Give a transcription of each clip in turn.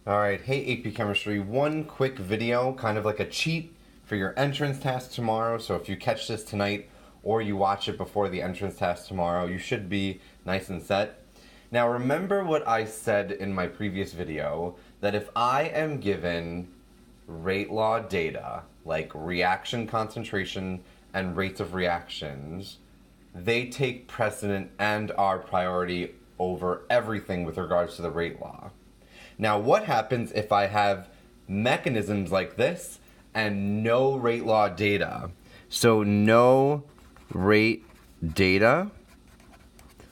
Alright, hey AP Chemistry, one quick video, kind of like a cheat for your entrance test tomorrow. So if you catch this tonight or you watch it before the entrance test tomorrow, you should be nice and set. Now remember what I said in my previous video, that if I am given rate law data, like reaction concentration and rates of reactions, they take precedent and are priority over everything with regards to the rate law. Now, what happens if I have mechanisms like this and no rate law data? So no rate data,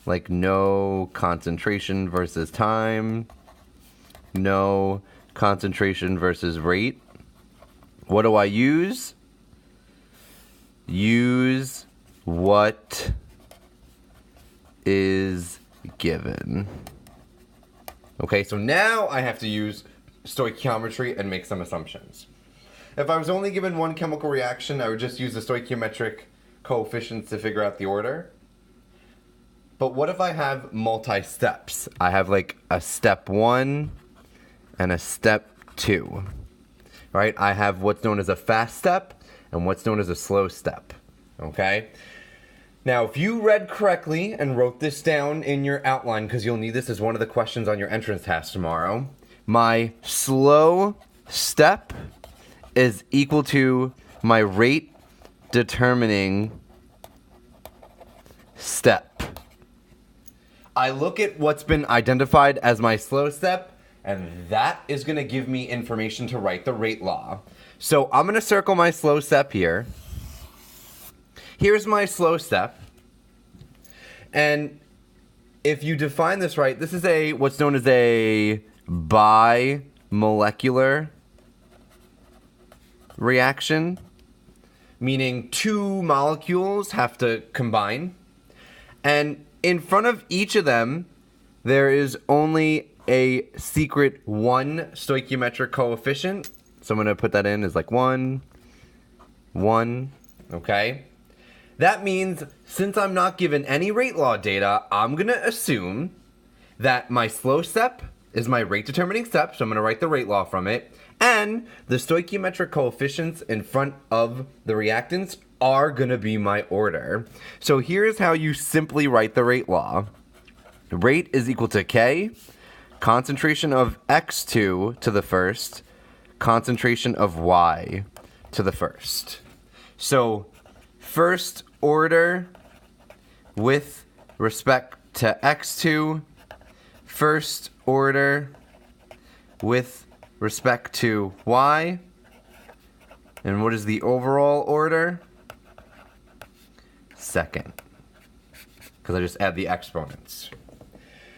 like no concentration versus time, no concentration versus rate. What do I use? Use what is given. Okay, so now I have to use stoichiometry and make some assumptions. If I was only given one chemical reaction, I would just use the stoichiometric coefficients to figure out the order. But what if I have multi-steps? I have like a step 1 and a step 2. Right? I have what's known as a fast step and what's known as a slow step. Okay? Now, if you read correctly and wrote this down in your outline, because you'll need this as one of the questions on your entrance test tomorrow, my slow step is equal to my rate determining step. I look at what's been identified as my slow step, and that is going to give me information to write the rate law. So I'm going to circle my slow step here. Here's my slow step. And if you define this right, this is what's known as a bimolecular reaction, meaning two molecules have to combine. And in front of each of them, there is only a secret 1 stoichiometric coefficient. So I'm going to put that in as like 1, 1, okay? That means, since I'm not given any rate law data, I'm going to assume that my slow step is my rate determining step, so I'm going to write the rate law from it, and the stoichiometric coefficients in front of the reactants are going to be my order. So here's how you simply write the rate law. Rate is equal to K, concentration of X2 to the first, concentration of Y to the first. So first order with respect to X2, first order with respect to Y, and what is the overall order? Second, because I just add the exponents.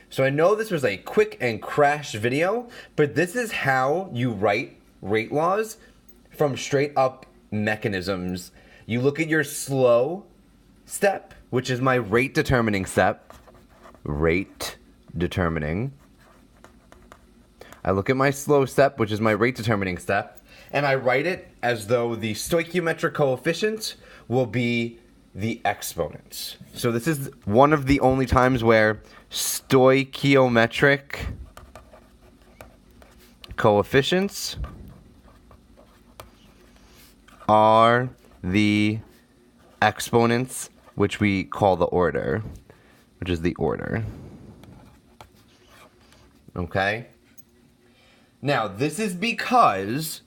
So I know this was a quick and crash video, but this is how you write rate laws from straight up mechanisms. You look at your slow step, which is my rate determining step. Rate determining. I look at my slow step, which is my rate determining step, and I write it as though the stoichiometric coefficients will be the exponents. So this is one of the only times where stoichiometric coefficients are the exponents, which we call the order, which is the order. Okay? Now, this is because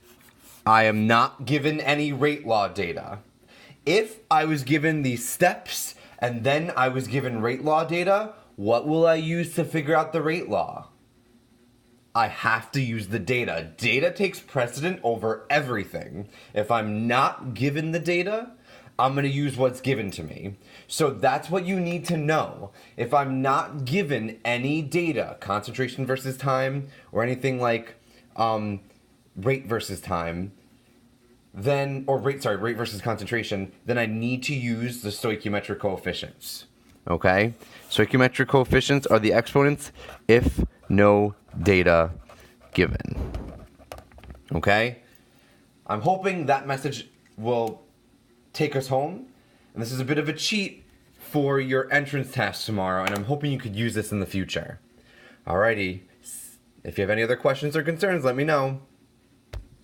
I am not given any rate law data. If I was given these steps and then I was given rate law data, what will I use to figure out the rate law? I have to use the data. Data takes precedent over everything. If I'm not given the data, I'm going to use what's given to me. So that's what you need to know. If I'm not given any data, concentration versus time, or anything like rate versus time, then, or rate versus concentration, then I need to use the stoichiometric coefficients. Okay? Stoichiometric coefficients are the exponents if no data given. Okay? I'm hoping that message will take us home. And this is a bit of a cheat for your entrance test tomorrow, and I'm hoping you could use this in the future. Alrighty. If you have any other questions or concerns, let me know.